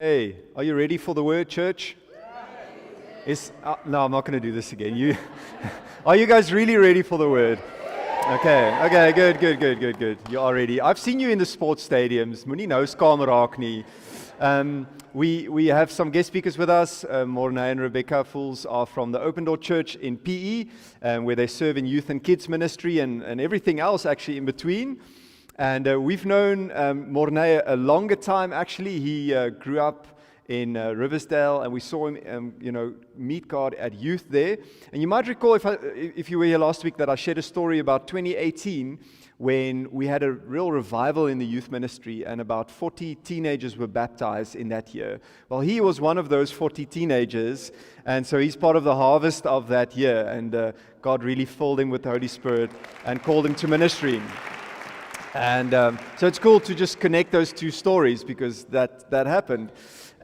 Hey, are you ready for the word, church? No, I'm not going to do this again. Are you guys really ready for the word? Okay, good. You are ready. I've seen you in the sports stadiums. Moenie nou skaam raak nie. We have some guest speakers with us. Mornay and Rebecca Fools are from the Open Door Church in PE, where they serve in youth and kids ministry and everything else actually in between. And we've known Mornay a longer time actually. He grew up in Riversdale, and we saw him, meet God at youth there. And you might recall, if you were here last week, that I shared a story about 2018 when we had a real revival in the youth ministry, and about 40 teenagers were baptized in that year. Well, he was one of those 40 teenagers, and so he's part of the harvest of that year. And God really filled him with the Holy Spirit and called him to ministry. And so it's cool to just connect those two stories because that happened.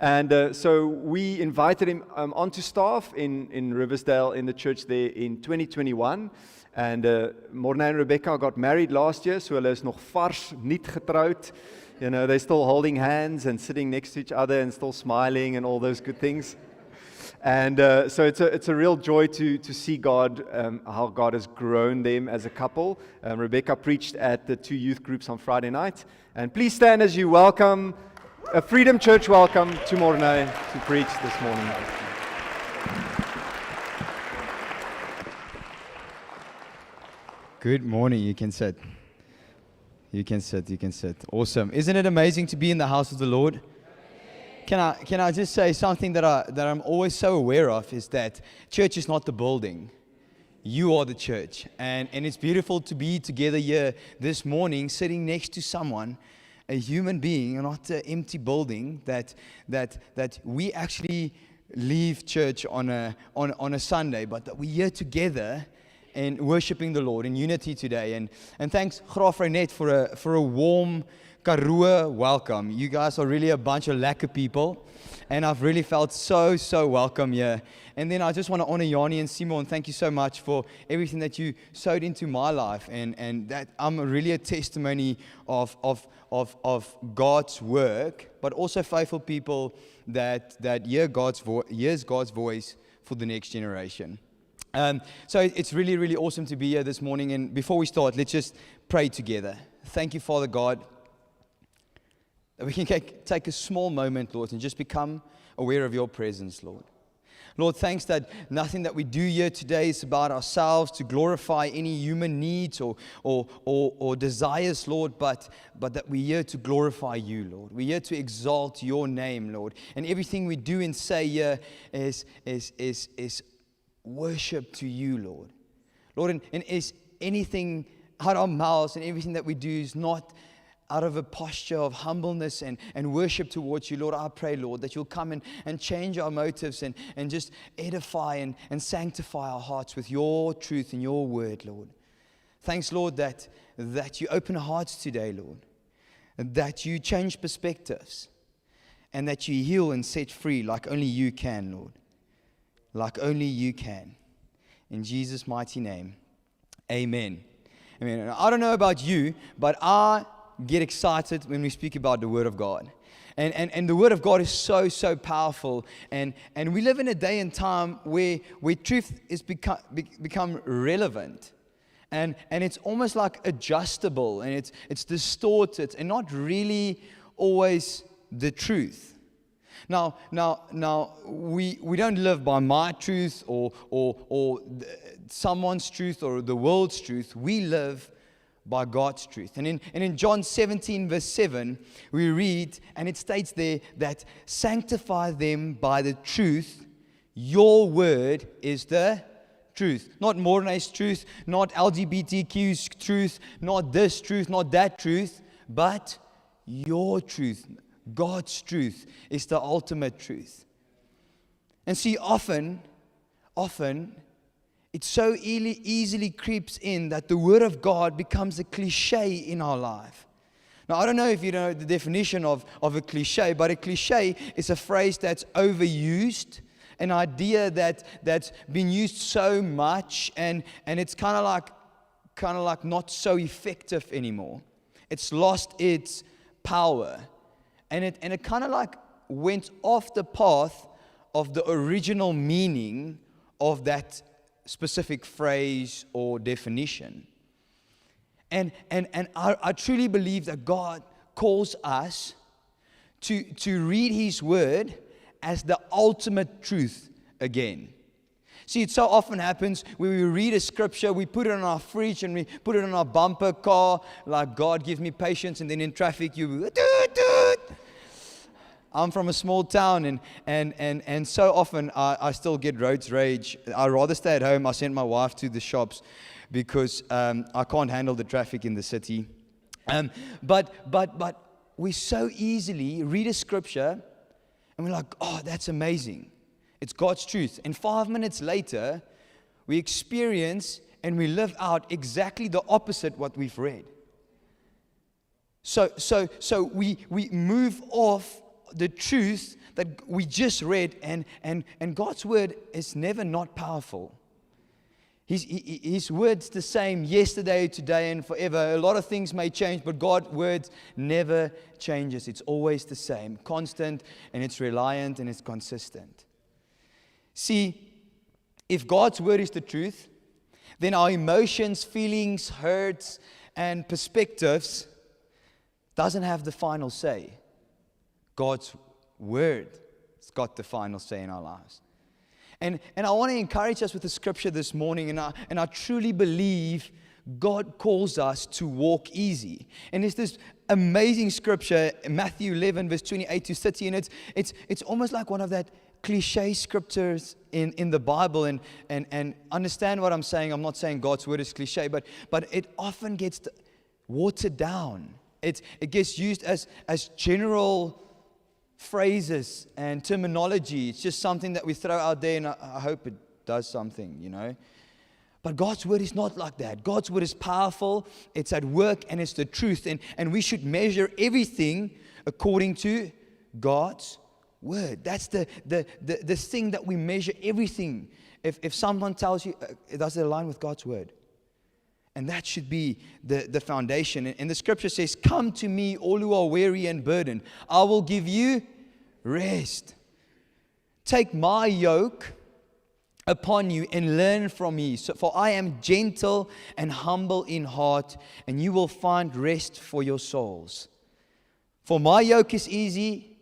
And so we invited him onto staff in Riversdale in the church there in 2021. And Mornay and Rebecca got married last year, so hulle is nog vars, niet getroud. They're still holding hands and sitting next to each other and still smiling and all those good things. And so it's a real joy to see God, how God has grown them as a couple. Rebecca preached at the two youth groups on Friday night. And please stand as you welcome a Freedom Church welcome to Mornay to preach this morning. Good morning. You can sit. Awesome. Isn't it amazing to be in the house of the Lord? Can I just say something that I'm always so aware of is that church is not the building. You are the church. And it's beautiful to be together here this morning sitting next to someone, a human being, not an empty building, that we actually leave church on a Sunday, but that we're here together and worshiping the Lord in unity today. And thanks, Graaf Reinet, for a warm Karoo welcome. You guys are really a bunch of lekker people, and I've really felt so welcome here. And then I just want to honor Yanni and Simon. Thank you so much for everything that you sowed into my life, and that I'm really a testimony of God's work, but also faithful people that hears God's voice for the next generation. So it's really awesome to be here this morning. And before we start, let's just pray together. Thank you, Father God, that we can take a small moment, Lord, and just become aware of your presence, Lord. Lord, thanks that nothing that we do here today is about ourselves to glorify any human needs or desires, Lord, but that we're here to glorify you, Lord. We're here to exalt your name, Lord. And everything we do and say here is worship to you, Lord. Lord, and is anything out of our mouths and everything that we do is not out of a posture of humbleness and worship towards you, Lord, I pray, Lord, that you'll come and change our motives and just edify and sanctify our hearts with your truth and your word, Lord. Thanks, Lord, that you open our hearts today, Lord, and that you change perspectives, and that you heal and set free like only you can, Lord. Like only you can. In Jesus' mighty name, amen. Amen. I don't know about you, but I get excited when we speak about the Word of God. And the Word of God is so powerful. And we live in a day and time where truth is become relevant. And it's almost like adjustable, and it's distorted and not really always the truth. Now, we don't live by my truth or someone's truth or the world's truth. We live by God's truth. And in John 17 verse 7, we read, and it states there that sanctify them by the truth. Your word is the truth. Not Mornay's truth, not LGBTQ's truth, not this truth, not that truth, but your truth. God's truth is the ultimate truth. And see, often, it so easily creeps in that the Word of God becomes a cliche in our life. Now, I don't know if you know the definition of a cliche, but a cliche is a phrase that's overused, an idea that's been used so much, and it's kind of like not so effective anymore. It's lost its power. And it kind of like went off the path of the original meaning of that specific phrase or definition. And I truly believe that God calls us to read His Word as the ultimate truth again. See, it so often happens when we read a scripture, we put it on our fridge and we put it on our bumper car, like, God, give me patience, and then in traffic you, toot, toot. I'm from a small town, and so often I still get road rage. I'd rather stay at home. I send my wife to the shops because I can't handle the traffic in the city. But we so easily read a scripture and we're like, oh, that's amazing. It's God's truth. And 5 minutes later, we experience and we live out exactly the opposite what we've read. So we move off the truth that we just read, and God's word is never not powerful. His word's the same yesterday, today, and forever. A lot of things may change, but God's word never changes. It's always the same, constant, and it's reliant, and it's consistent. See, if God's word is the truth, then our emotions, feelings, hurts, and perspectives doesn't have the final say. God's word has got the final say in our lives. And I want to encourage us with the scripture this morning, and I truly believe God calls us to walk easy. And it's this amazing scripture, Matthew 11, verse 28 to 30, and it's almost like one of that cliche scriptures in the Bible, and understand what I'm saying. I'm not saying God's word is cliche, but it often gets watered down. It gets used as general phrases and terminology. It's just something that we throw out there, and I hope it does something, you know. But God's word is not like that. God's word is powerful, it's at work, and it's the truth. And we should measure everything according to God's word. That's the thing that we measure everything. If someone tells you, does it align with God's word? And that should be the foundation. And the scripture says, come to me, all who are weary and burdened. I will give you rest. Take my yoke upon you and learn from me. For I am gentle and humble in heart, and you will find rest for your souls. For my yoke is easy,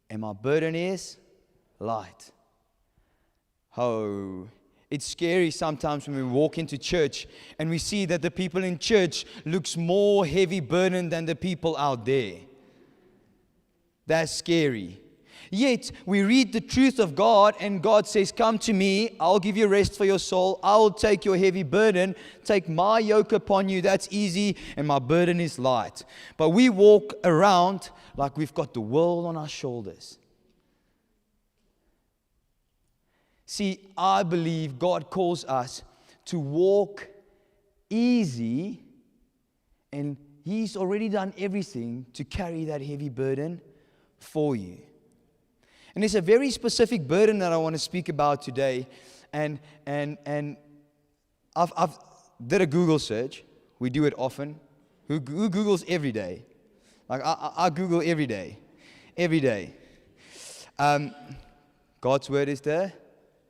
and my burden is light. Oh, it's scary sometimes when we walk into church and we see that the people in church looks more heavy burdened than the people out there. That's scary. Yet, we read the truth of God, and God says, come to me, I'll give you rest for your soul. I will take your heavy burden. Take my yoke upon you, that's easy, and my burden is light. But we walk around like we've got the world on our shoulders. See, I believe God calls us to walk easy, and He's already done everything to carry that heavy burden for you. And there's a very specific burden that I want to speak about today, and I've did a Google search. We do it often. Who Googles every day? Like I Google every day. God's word is the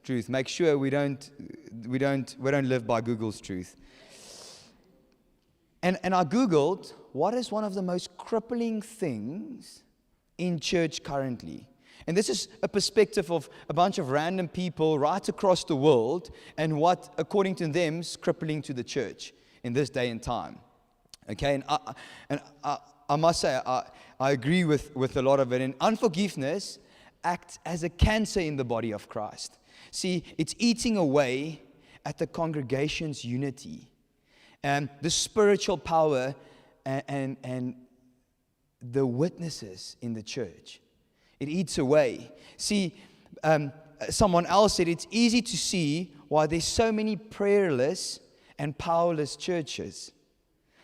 truth. Make sure we don't live by Google's truth. And I Googled, what is one of the most crippling things in church currently? And this is a perspective of a bunch of random people right across the world, and what, according to them, is crippling to the church in this day and time. Okay, and I must say, I agree with a lot of it. And unforgiveness acts as a cancer in the body of Christ. See, it's eating away at the congregation's unity, and the spiritual power and the witnesses in the church. It eats away. See, someone else said it's easy to see why there's so many prayerless and powerless churches.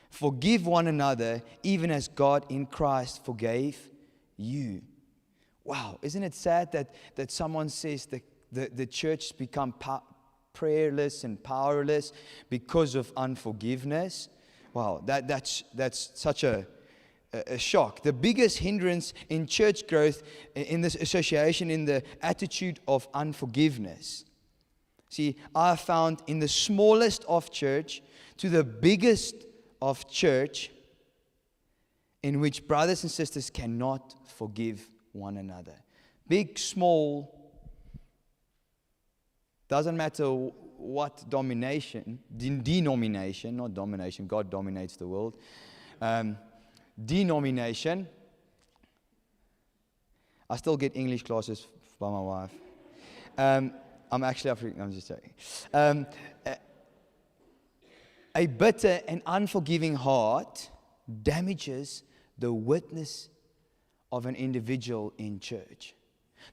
Forgive one another, even as God in Christ forgave you. Wow, isn't it sad that someone says the church has become prayerless and powerless because of unforgiveness? Wow, that's such a a shock. The biggest hindrance in church growth in this association in the attitude of unforgiveness. See, I found in the smallest of church to the biggest of church in which brothers and sisters cannot forgive one another. Big, small, doesn't matter what denomination, not domination, God dominates the world. Denomination. I still get English classes by my wife. I'm actually African, I'm just joking. A bitter and unforgiving heart damages the witness of an individual in church.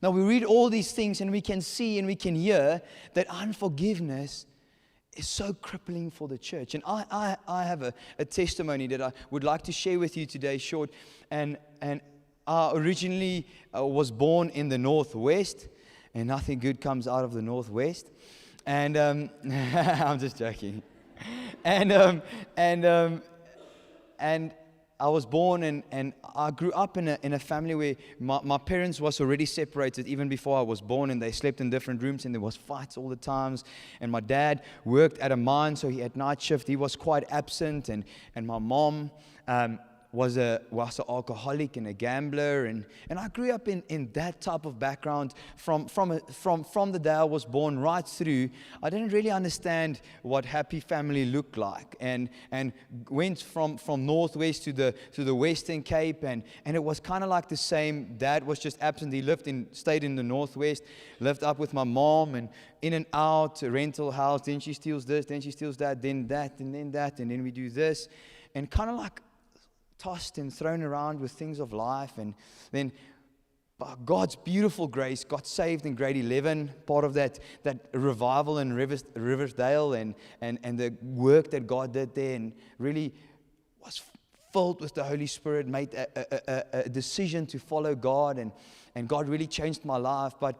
Now we read all these things and we can see and we can hear that unforgiveness is so crippling for the church. And I have a testimony that I would like to share with you today, short. And I originally was born in the Northwest, and nothing good comes out of the Northwest. And I'm just joking. And I was born and I grew up in a family where my parents was already separated even before I was born, and they slept in different rooms and there was fights all the times. And my dad worked at a mine, so he had night shift. He was quite absent, and my mom was an alcoholic and a gambler, and I grew up in that type of background from the day I was born right through. I didn't really understand what happy family looked like, and went from Northwest to the Western Cape, and it was kind of like the same. Dad was just absent. He stayed in the Northwest, lived up with my mom, and in and out, rental house. Then she steals this, then she steals that, then that, and then that, and then we do this, and kind of like tossed and thrown around with things of life. And then by God's beautiful grace, got saved in grade 11, part of that revival in Riversdale, and the work that God did there, and really was filled with the Holy Spirit, made a decision to follow God, and God really changed my life. But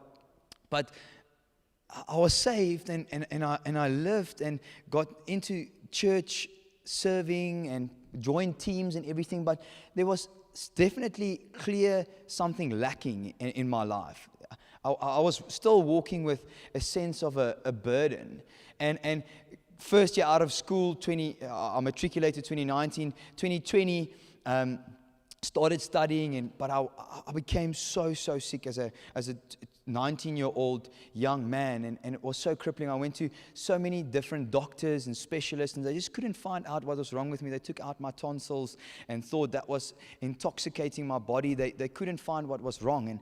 I was saved, and I lived and got into church serving and joined teams and everything, but there was definitely clear something lacking in my life. I was still walking with a sense of a burden. And first year out of school, I matriculated 2019, 2020, started studying, but I became so sick as a 19-year-old young man, and it was so crippling. I went to so many different doctors and specialists, and they just couldn't find out what was wrong with me. They took out my tonsils and thought that was intoxicating my body. They couldn't find what was wrong,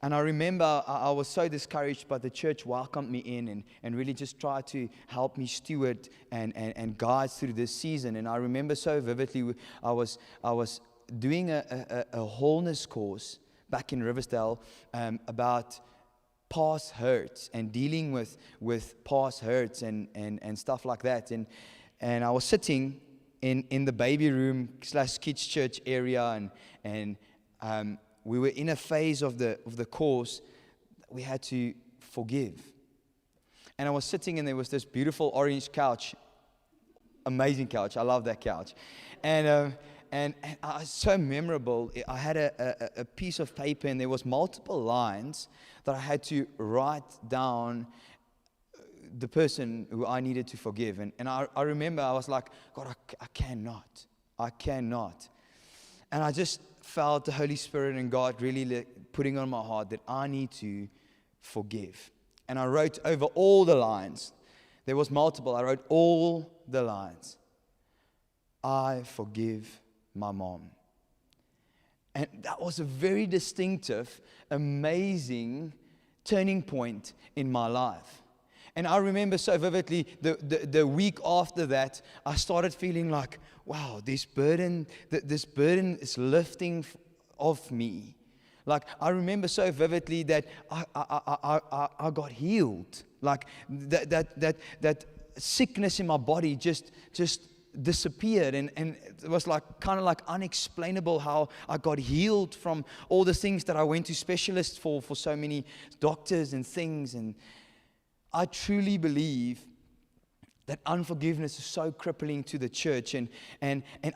and I remember I was so discouraged, but the church welcomed me in and really just tried to help me steward and guide through this season. And I remember so vividly, I was doing a wholeness course back in Riversdale about past hurts and dealing with past hurts and stuff like that. And I was sitting in the baby room / kids church area, and we were in a phase of the course that we had to forgive. And I was sitting, and there was this beautiful orange couch, amazing couch. I love that couch, and so memorable. I had a piece of paper, and there was multiple lines that I had to write down the person who I needed to forgive. And I remember I was like, God, I cannot. And I just felt the Holy Spirit and God really putting on my heart that I need to forgive. And I wrote over all the lines. There was multiple. I wrote all the lines. I forgive my mom. And that was a very distinctive, amazing turning point in my life. And I remember so vividly the week after that, I started feeling like, wow, this burden is lifting off me. Like, I remember so vividly that I got healed. Like that sickness in my body just disappeared, and it was like kind of like unexplainable how I got healed from all the things that I went to specialists for so many doctors and things. And I truly believe that unforgiveness is so crippling to the church, and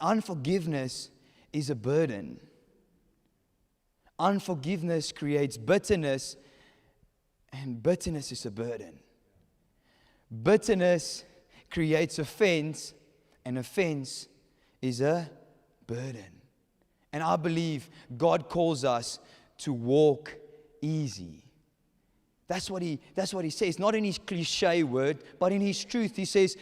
unforgiveness is a burden. Unforgiveness creates bitterness, and bitterness is a burden. Bitterness creates offense, and offense is a burden. And I believe God calls us to walk easy. That's what he says, not in his cliche word, but in his truth. He says,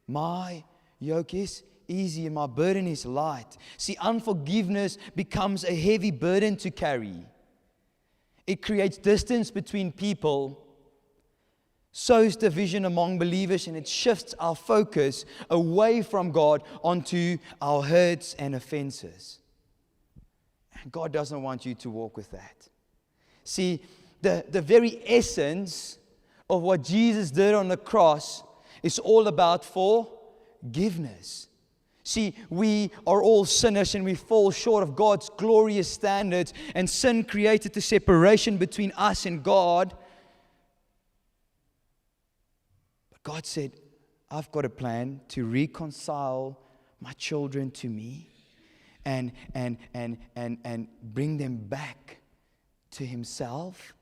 my yoke is easy and my burden is light. See, unforgiveness becomes a heavy burden to carry. It creates distance between people, sows division among believers, and it shifts our focus away from God onto our hurts and offenses. And God doesn't want you to walk with that. See, the very essence of what Jesus did on the cross is all about forgiveness. See, we are all sinners and we fall short of God's glorious standards, and sin created the separation between us and God. But God said, I've got a plan to reconcile my children to me and bring them back to Himself.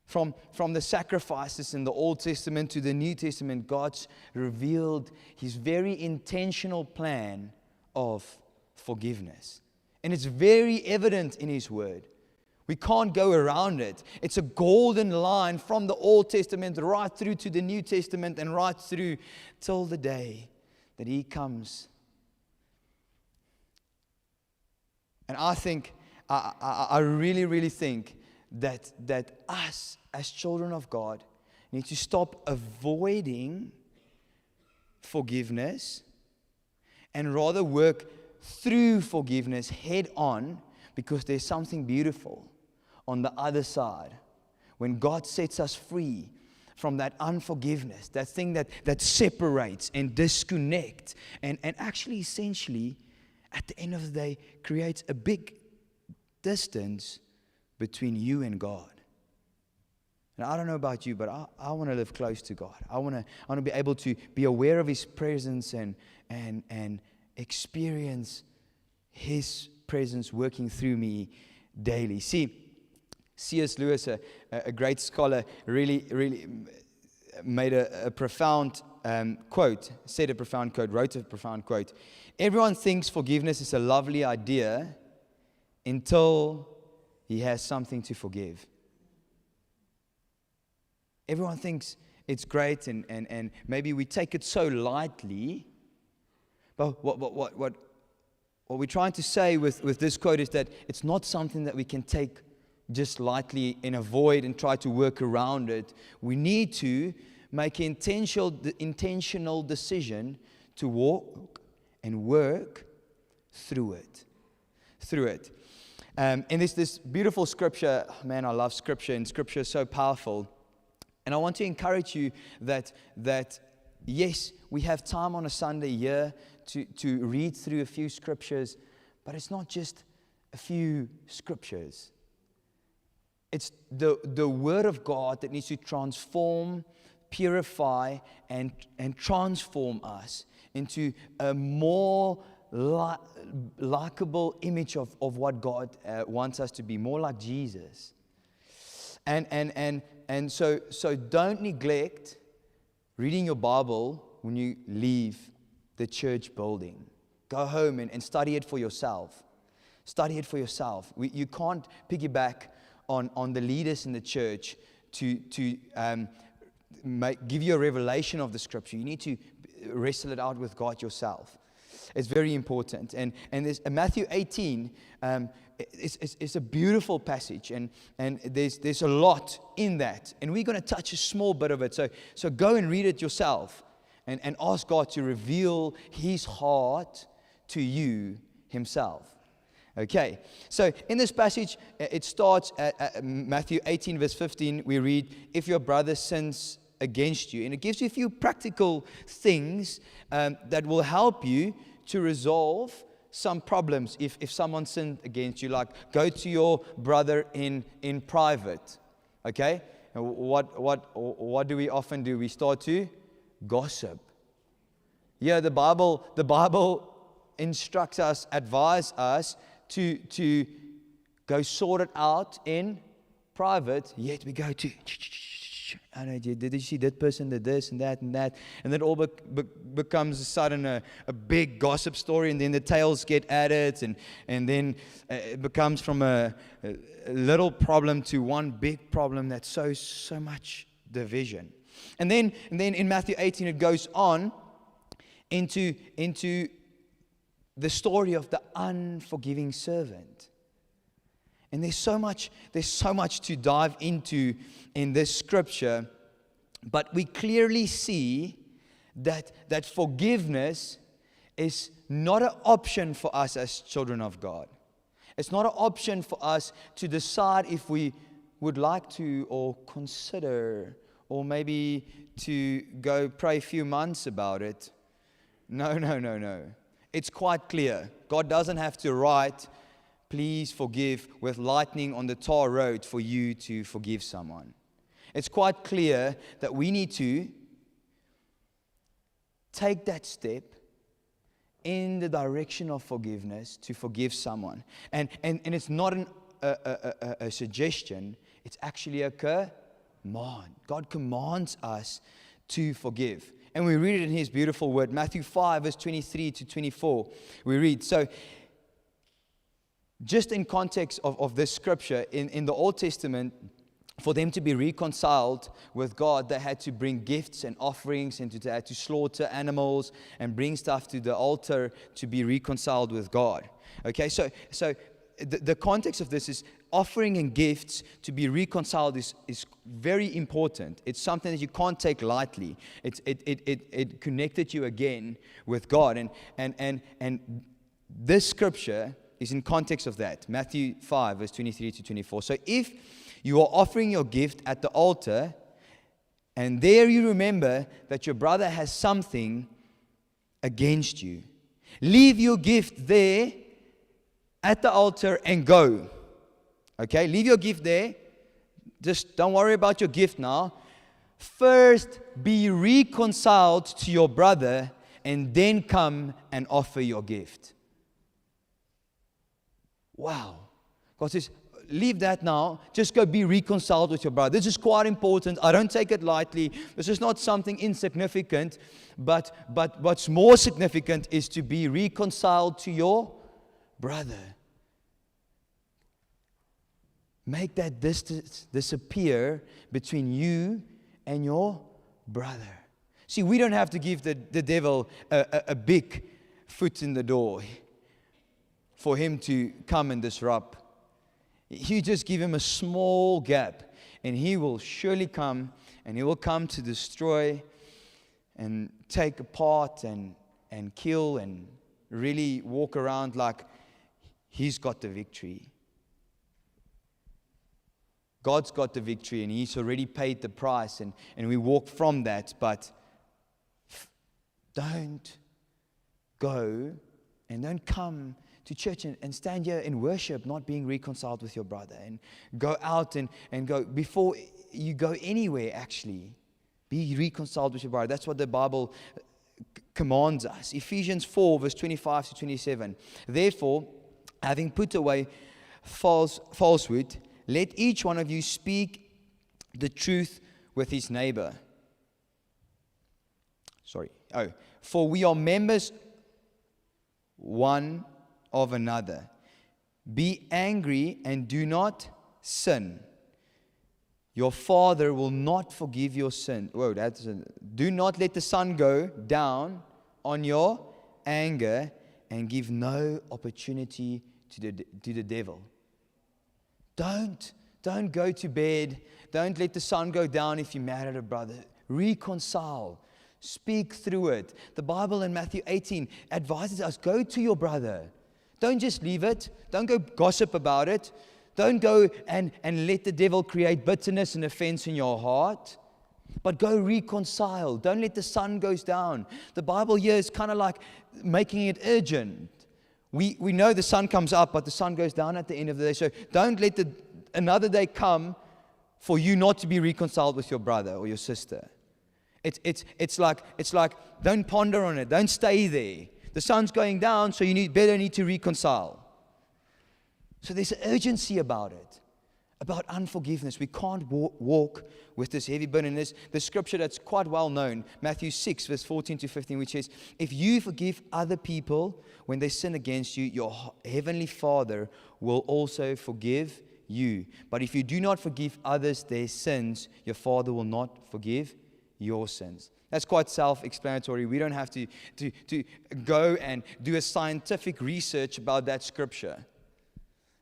From the sacrifices in the Old Testament to the New Testament, God's revealed His very intentional plan of forgiveness. And it's very evident in His Word. We can't go around it. It's a golden line from the Old Testament right through to the New Testament and right through till the day that He comes. And I think, I really, really think that us as children of God need to stop avoiding forgiveness and rather work through forgiveness head on, because there's something beautiful on the other side. When God sets us free from that unforgiveness, that thing that separates and disconnects and actually essentially at the end of the day creates a big distance between you and God. And I don't know about you, but I want to live close to God. I want to be able to be aware of His presence and experience His presence working through me daily. See, C.S. Lewis, a great scholar, really made a profound quote, said a profound quote, wrote a profound quote. Everyone thinks forgiveness is a lovely idea until he has something to forgive. Everyone thinks it's great, and maybe we take it so lightly. But what we're trying to say with this quote is that it's not something that we can take just lightly and avoid and try to work around it. We need to make an intentional decision to walk and work through it. And there's this beautiful scripture. Man, I love scripture, and scripture is so powerful. And I want to encourage you that yes, we have time on a Sunday here to read through a few scriptures, but it's not just a few scriptures. It's the Word of God that needs to transform, purify, and transform us into a more likable image of what God wants us to be, more like Jesus. And so don't neglect reading your Bible when you leave the church building. Go home and study it for yourself. Study it for yourself. You can't piggyback on the leaders in the church to give you a revelation of the scripture. You need to wrestle it out with God yourself. It's very important. And there's Matthew 18. It's a beautiful passage, and there's a lot in that, and we're going to touch a small bit of it. So go and read it yourself, and ask God to reveal His heart to you Himself. Okay, so in this passage, it starts at Matthew 18 verse 15. We read, "If your brother sins against you," and it gives you a few practical things that will help you to resolve some problems. If someone sinned against you, like go to your brother in private. Okay, and what do we often do? We start to gossip. Yeah, the Bible instructs us, advise us to go sort it out in private, yet we go to, I know, did you see that person did this and that, and then it all becomes a sudden a big gossip story, and then the tails get added, and then it becomes from a little problem to one big problem that sows so much division. And then in Matthew 18 it goes on into the story of the unforgiving servant. And there's so much to dive into in this scripture, but we clearly see that forgiveness is not an option for us as children of God. It's not an option for us to decide if we would like to, or consider, or maybe to go pray a few months about it. No. It's quite clear. God doesn't have to write, please forgive, with lightning on the tar road for you to forgive someone. It's quite clear that we need to take that step in the direction of forgiveness to forgive someone. And it's not a suggestion, it's actually a command. God commands us to forgive. And we read it in His beautiful word, Matthew 5, verse 23 to 24. We read, so just in context of this scripture, in the Old Testament, for them to be reconciled with God, they had to bring gifts and offerings, and they had to slaughter animals and bring stuff to the altar to be reconciled with God. Okay, so the context of this is offering and gifts to be reconciled is very important. It's something that you can't take lightly. It connected you again with God, and this scripture is in context of that. Matthew 5, verse 23 to 24. So if you are offering your gift at the altar, and there you remember that your brother has something against you, leave your gift there at the altar and go. Okay, leave your gift there. Just don't worry about your gift now. First, be reconciled to your brother, and then come and offer your gift. Wow. God says, leave that now. Just go be reconciled with your brother. This is quite important. I don't take it lightly. This is not something insignificant. But what's more significant is to be reconciled to your brother. Make that distance disappear between you and your brother. See, we don't have to give the devil a big foot in the door for him to come and disrupt. You just give him a small gap, and he will surely come, and he will come to destroy and take apart and kill and really walk around like he's got the victory. God's got the victory, and He's already paid the price, and we walk from that. But don't go and don't come to church and stand here in worship not being reconciled with your brother, and go out and go, before you go anywhere, actually be reconciled with your brother. That's what the Bible commands us. Ephesians 4, verse 25 to 27. Therefore, having put away falsehood, let each one of you speak the truth with his neighbor. For we are members one of another. Be angry and do not sin. Your Father will not forgive your sin. Do not let the sun go down on your anger, and give no opportunity to the devil. Don't go to bed. Don't let the sun go down if you're mad at a brother. Reconcile. Speak through it. The Bible in Matthew 18 advises us, go to your brother. Don't just leave it. Don't go gossip about it. Don't go and let the devil create bitterness and offense in your heart. But go reconcile. Don't let the sun go down. The Bible here is kind of like making it urgent. We know the sun comes up, but the sun goes down at the end of the day. So don't let another day come for you not to be reconciled with your brother or your sister. It's like don't ponder on it. Don't stay there. The sun's going down, so you better need to reconcile. So there's an urgency about it, about unforgiveness. We can't walk with this heavy burden. There's the scripture that's quite well known, Matthew 6, verse 14 to 15, which says, if you forgive other people when they sin against you, your heavenly Father will also forgive you. But if you do not forgive others their sins, your Father will not forgive your sins. That's quite self-explanatory. We don't have to go and do a scientific research about that scripture.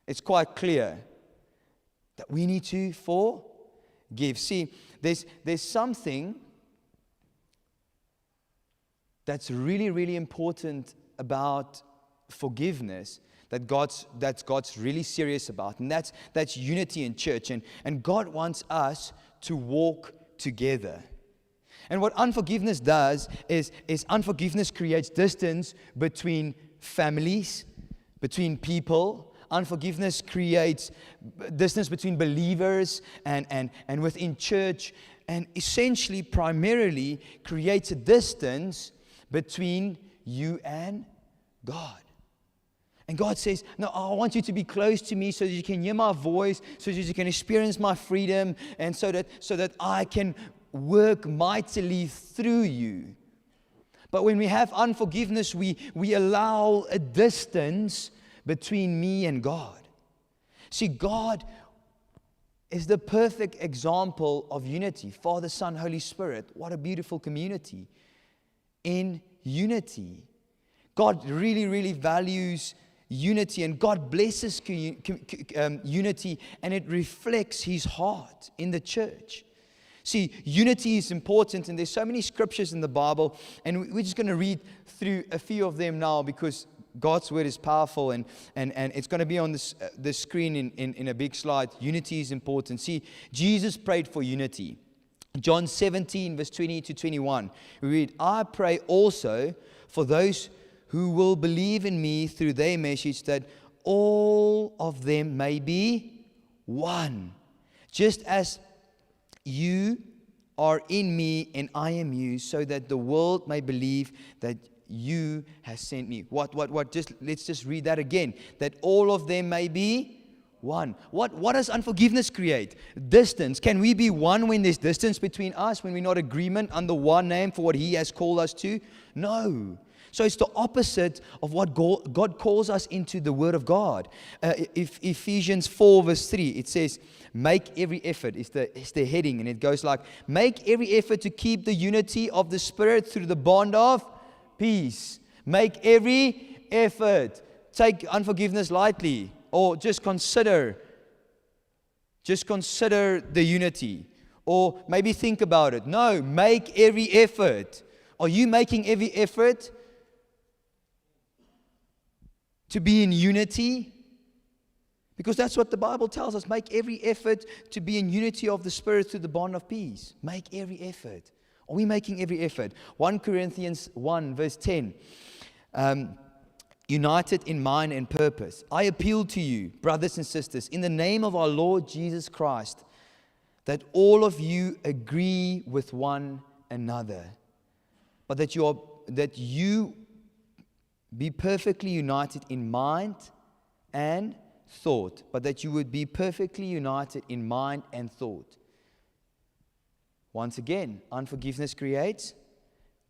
It's quite clear that we need to forgive. See, there's something that's really, really important about forgiveness that God's really serious about, and that's unity in church. And God wants us to walk together. And what unforgiveness does is unforgiveness creates distance between families, between people. Unforgiveness creates distance between believers and within church, and essentially, primarily, creates a distance between you and God. And God says, no, I want you to be close to me so that you can hear my voice, so that you can experience my freedom, and so that I can work mightily through you. But when we have unforgiveness, we allow a distance between me and God. See, God is the perfect example of unity. Father, Son, Holy Spirit. What a beautiful community in unity. God really, really values unity, and God blesses unity, and it reflects His heart in the church. See, unity is important, and there's so many scriptures in the Bible, and we're just going to read through a few of them now because God's word is powerful, and it's going to be on the screen in a big slide. Unity is important. See, Jesus prayed for unity. John 17, verse 20 to 21. We read, I pray also for those who will believe in me through their message, that all of them may be one, just as you are in me and I am you, so that the world may believe that you have sent me. Let's just read that again. That all of them may be one. What does unforgiveness create? Distance. Can we be one when there's distance between us, when we're not agreement under one name for what He has called us to? No. So it's the opposite of what God calls us into the Word of God. If Ephesians 4 verse 3, it says, make every effort. It's the heading, and it goes like, make every effort to keep the unity of the Spirit through the bond of peace. Make every effort. Take unforgiveness lightly, or just consider the unity, or maybe think about it. No, make every effort. Are you making every effort to be in unity? Because that's what the Bible tells us. Make every effort to be in unity of the Spirit through the bond of peace. Make every effort. Are we making every effort? 1 Corinthians 1 verse 10. United in mind and purpose. I appeal to you, brothers and sisters, in the name of our Lord Jesus Christ, that all of you agree with one another, but that you be perfectly united in mind and thought, but that you would be perfectly united in mind and thought. Once again, unforgiveness creates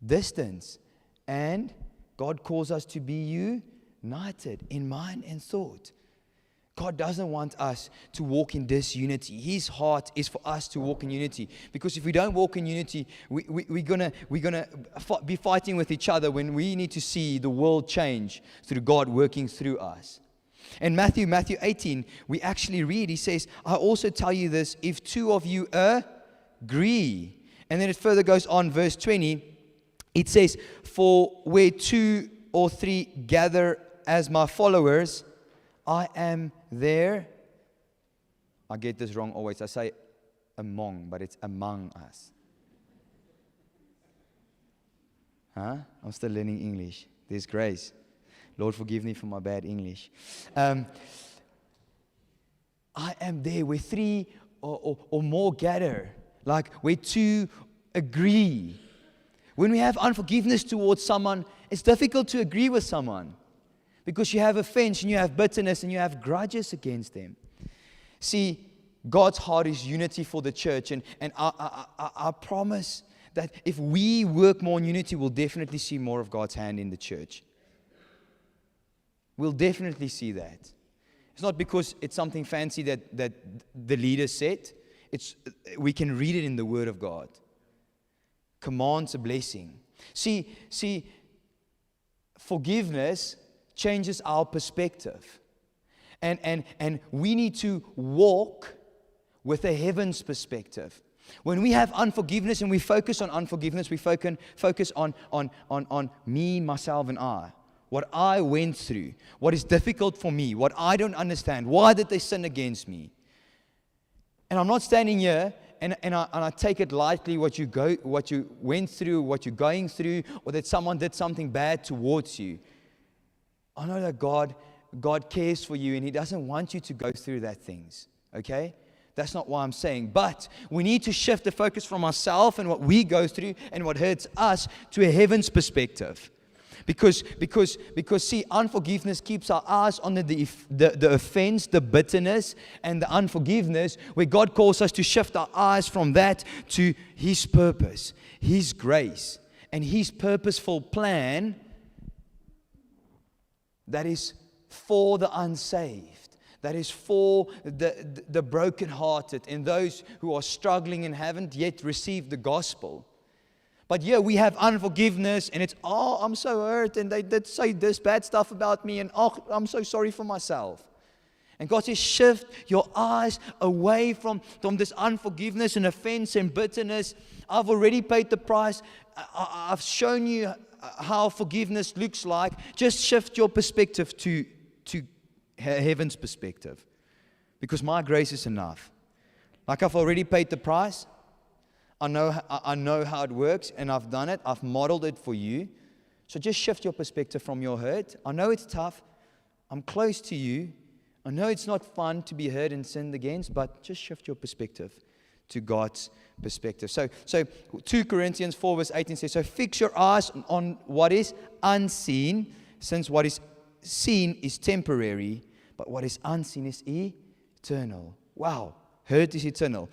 distance, and God calls us to be united in mind and thought. God doesn't want us to walk in disunity. His heart is for us to walk in unity. Because if we don't walk in unity, we're gonna be fighting with each other when we need to see the world change through God working through us. In Matthew 18, we actually read, He says, I also tell you this, if two of you agree. And then it further goes on, verse 20, it says, for where 2 or 3 gather as my followers, I am there. I get this wrong always. I say among, but it's among us. I'm still learning English. There's grace. Lord, forgive me for my bad English. I am there where 3 or more gather. Like where 2 agree. When we have unforgiveness towards someone It's difficult to agree with someone because you have offense and you have bitterness and you have grudges against them. See, God's heart is unity for the church, and I promise that if we work more in unity, we'll definitely see more of God's hand in the church. We'll definitely see that. It's not because it's something fancy that the leader said. We can read it in the Word of God. Commands a blessing. See, forgiveness changes our perspective. And we need to walk with a heaven's perspective. When we have unforgiveness and we focus on unforgiveness, we focus on me, myself, and I. What I went through, what is difficult for me, what I don't understand. Why did they sin against me? And I'm not standing here and I take it lightly what you went through, what you're going through, or that someone did something bad towards you. I know that God cares for you and He doesn't want you to go through that things. Okay? That's not what I'm saying. But we need to shift the focus from ourselves and what we go through and what hurts us to a heaven's perspective. Because see, unforgiveness keeps our eyes on the offense, the bitterness, and the unforgiveness, where God calls us to shift our eyes from that to His purpose, His grace, and His purposeful plan that is for the unsaved, that is for the brokenhearted and those who are struggling and haven't yet received the gospel. But yeah, we have unforgiveness, and it's, I'm so hurt, and they did say this bad stuff about me, and I'm so sorry for myself. And God says, shift your eyes away from this unforgiveness and offense and bitterness. I've already paid the price. I've shown you how forgiveness looks like. Just shift your perspective to heaven's perspective. Because my grace is enough. Like I've already paid the price. I know how it works, and I've done it. I've modeled it for you. So just shift your perspective from your hurt. I know it's tough. I'm close to you. I know it's not fun to be hurt and sinned against, but just shift your perspective to God's perspective. So 2 Corinthians 4 verse 18 says, so fix your eyes on what is unseen, since what is seen is temporary, but what is unseen is eternal. Wow, hurt is eternal.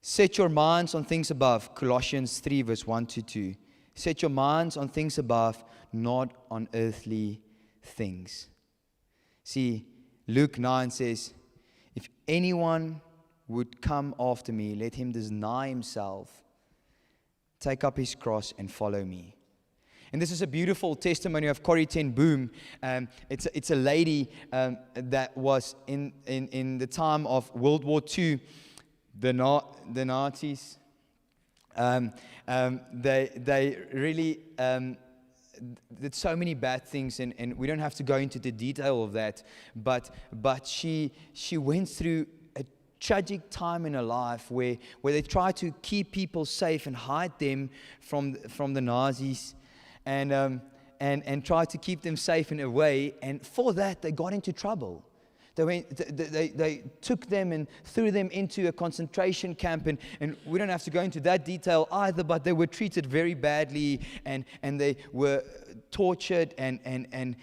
Set your minds on things above, Colossians 3 verse 1 to 2. Set your minds on things above, not on earthly things. See, Luke 9 says, if anyone would come after me, let him deny himself, take up his cross and follow me. And this is a beautiful testimony of Corrie ten Boom. It's a lady that was in the time of World War II. The Nazis, they really did so many bad things, and we don't have to go into the detail of that. But she went through a tragic time in her life where they tried to keep people safe and hide them from the Nazis, and tried to keep them safe in a way. And for that, they got into trouble. They took them and threw them into a concentration camp, and we don't have to go into that detail either, but they were treated very badly, and they were tortured and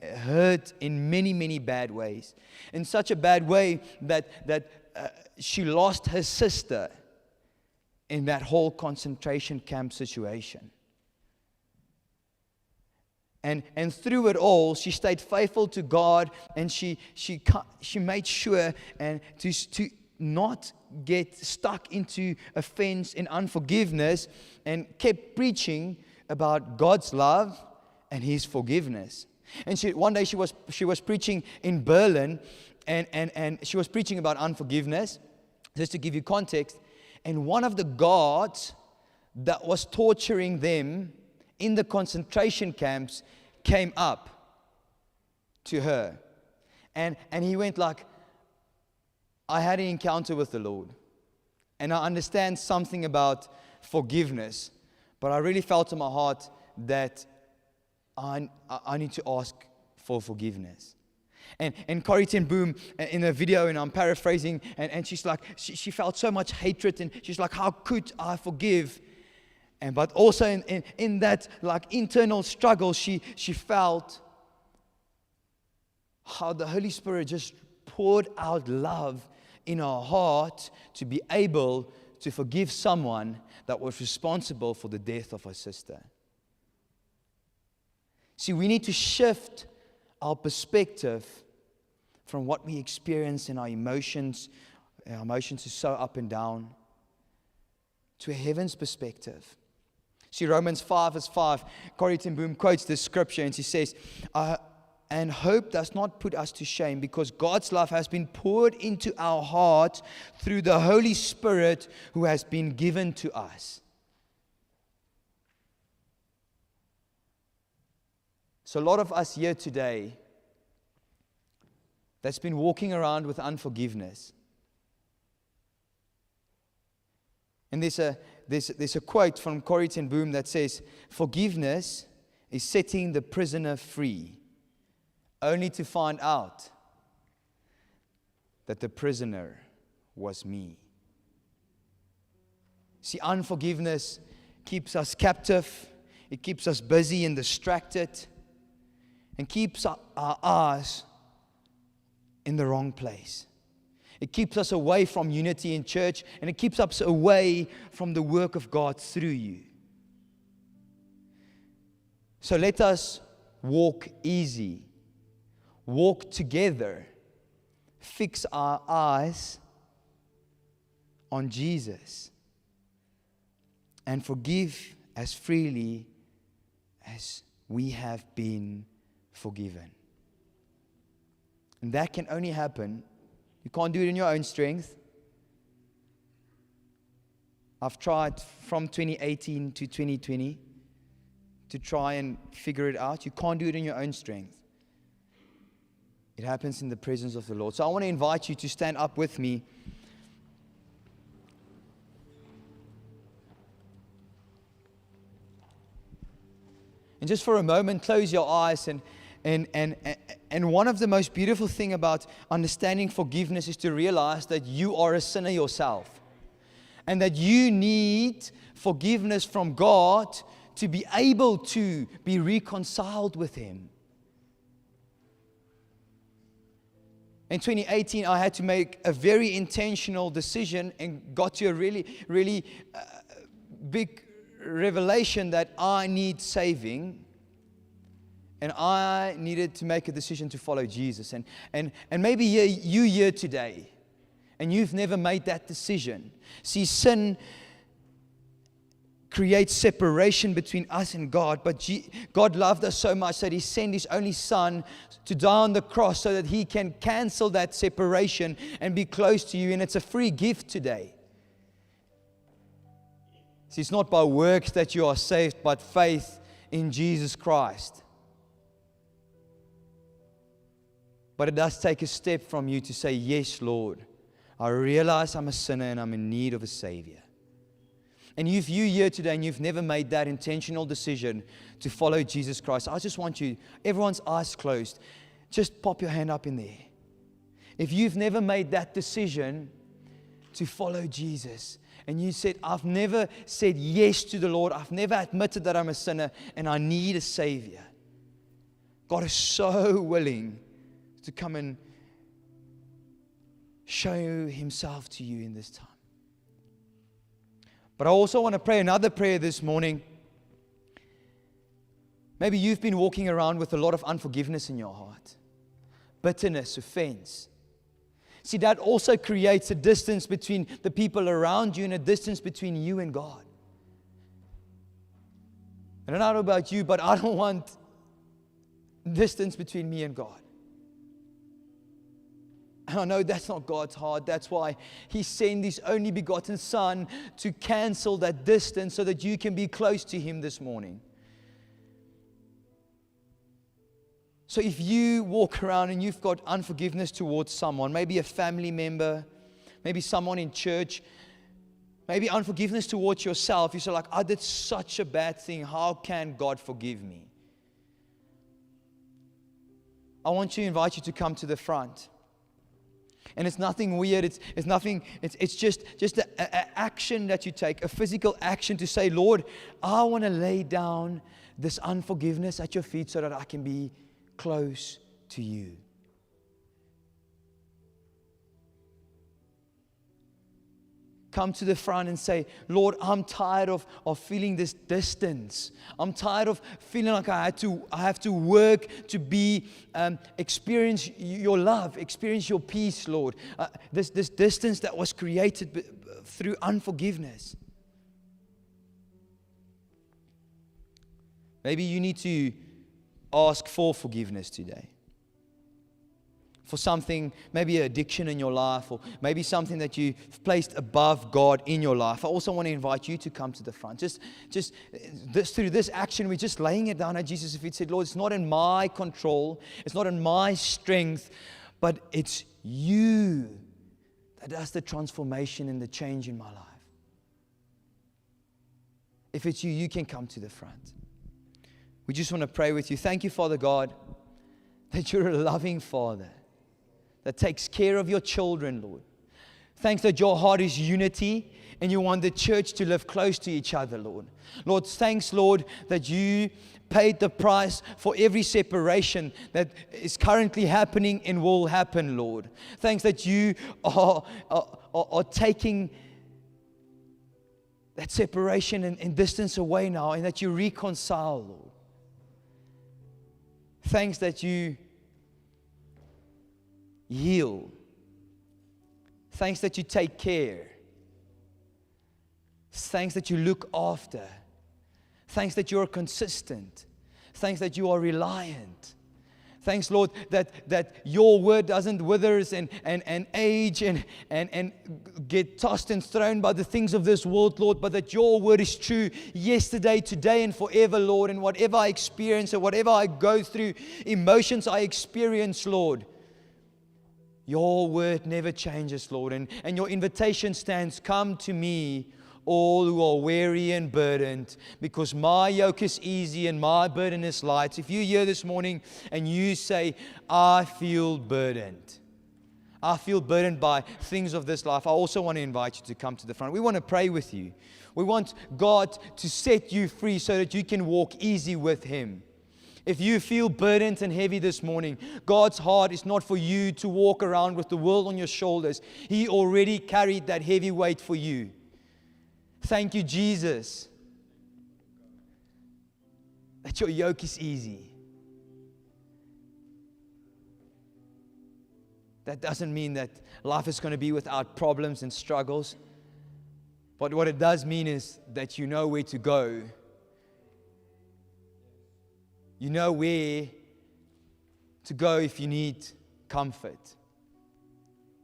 hurt in many, many bad ways. In such a bad way that she lost her sister in that whole concentration camp situation. And through it all, she stayed faithful to God, and she made sure and to not get stuck into offense and unforgiveness, and kept preaching about God's love and His forgiveness. And one day she was preaching in Berlin, and she was preaching about unforgiveness, just to give you context. And one of the guards that was torturing them in the concentration camps came up to her, and he went like, I had an encounter with the Lord, and I understand something about forgiveness, but I really felt in my heart that I need to ask for forgiveness. And Corrie ten Boom, in a video, and I'm paraphrasing, and she's like, she felt so much hatred, and she's like, how could I forgive? But also in that like internal struggle, she felt how the Holy Spirit just poured out love in her heart to be able to forgive someone that was responsible for the death of her sister. See, we need to shift our perspective from what we experience in our emotions. Our emotions are so up and down, to a heaven's perspective. See, Romans 5 verse 5, Corrie ten Boom quotes this scripture and she says, and hope does not put us to shame, because God's love has been poured into our hearts through the Holy Spirit who has been given to us. So a lot of us here today that's been walking around with unforgiveness. And there's a quote from Corrie ten Boom that says, forgiveness is setting the prisoner free, only to find out that the prisoner was me. See, unforgiveness keeps us captive. It keeps us busy and distracted, and keeps our eyes in the wrong place. It keeps us away from unity in church, and it keeps us away from the work of God through you. So let us walk easy, walk together, fix our eyes on Jesus, and forgive as freely as we have been forgiven. And that can only happen. You can't do it in your own strength. I've tried from 2018 to 2020 to try and figure it out. You can't do it in your own strength. It happens in the presence of the Lord. So I want to invite you to stand up with me. And just for a moment, close your eyes. And one of the most beautiful things about understanding forgiveness is to realize that you are a sinner yourself. And that you need forgiveness from God to be able to be reconciled with Him. In 2018, I had to make a very intentional decision and got to a really big revelation that I need saving. And I needed to make a decision to follow Jesus. And maybe you here today, and you've never made that decision. See, sin creates separation between us and God. But God loved us so much that He sent His only Son to die on the cross so that He can cancel that separation and be close to you. And it's a free gift today. See, it's not by works that you are saved, but faith in Jesus Christ. But it does take a step from you to say, yes, Lord, I realize I'm a sinner and I'm in need of a Savior. And if you're here today and you've never made that intentional decision to follow Jesus Christ, I just want you, everyone's eyes closed, just pop your hand up in there. If you've never made that decision to follow Jesus, and you said, I've never said yes to the Lord, I've never admitted that I'm a sinner and I need a Savior. God is so willing to come and show Himself to you in this time. But I also want to pray another prayer this morning. Maybe you've been walking around with a lot of unforgiveness in your heart, bitterness, offense. See, that also creates a distance between the people around you and a distance between you and God. And I don't know about you, but I don't want distance between me and God. And I know that's not God's heart. That's why He sent His only begotten Son to cancel that distance so that you can be close to Him this morning. So if you walk around and you've got unforgiveness towards someone, maybe a family member, maybe someone in church, maybe unforgiveness towards yourself, you say like, I did such a bad thing. How can God forgive me? I want to invite you to come to the front. And it's nothing weird. It's nothing. It's just an action that you take, a physical action to say, Lord, I want to lay down this unforgiveness at your feet so that I can be close to you. Come to the front and say, Lord, I'm tired of feeling this distance. I'm tired of feeling like I have to work to experience your love, experience your peace, Lord. This distance that was created through unforgiveness. Maybe you need to ask for forgiveness today. For something, maybe an addiction in your life, or maybe something that you've placed above God in your life. I also want to invite you to come to the front. Just through this action, we're just laying it down at Jesus' feet. Said, Lord, it's not in my control, it's not in my strength, but it's you that does the transformation and the change in my life. If it's you, you can come to the front. We just want to pray with you. Thank you, Father God, that you're a loving Father that takes care of your children, Lord. Thanks that your heart is unity and you want the church to live close to each other, Lord. Lord, thanks, Lord, that you paid the price for every separation that is currently happening and will happen, Lord. Thanks that you are taking that separation and distance away now, and that you reconcile, Lord. Thanks that you heal. Thanks that you take care. Thanks that you look after. Thanks that you are consistent. Thanks that you are reliant. Thanks, Lord, that your word doesn't wither and age and get tossed and thrown by the things of this world, Lord, but that your word is true yesterday, today, and forever, Lord. And whatever I experience or whatever I go through, emotions I experience, Lord, your word never changes, Lord. And your invitation stands, come to me, all who are weary and burdened, because my yoke is easy and my burden is light. If you're here this morning and you say, I feel burdened. I feel burdened by things of this life, I also want to invite you to come to the front. We want to pray with you. We want God to set you free so that you can walk easy with Him. If you feel burdened and heavy this morning, God's heart is not for you to walk around with the world on your shoulders. He already carried that heavy weight for you. Thank you, Jesus, that your yoke is easy. That doesn't mean that life is going to be without problems and struggles. But what it does mean is that you know where to go. You know where to go if you need comfort.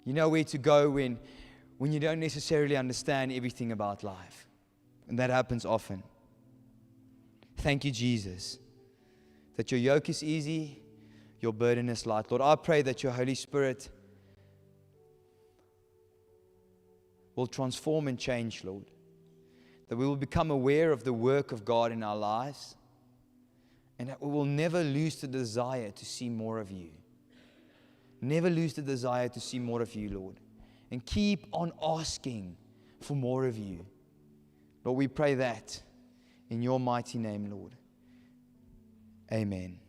You know where to go when you don't necessarily understand everything about life. And that happens often. Thank you, Jesus, that your yoke is easy, your burden is light. Lord, I pray that your Holy Spirit will transform and change, Lord. That we will become aware of the work of God in our lives, and that we will never lose the desire to see more of you. Never lose the desire to see more of you, Lord. And keep on asking for more of you. Lord, we pray that in your mighty name, Lord. Amen.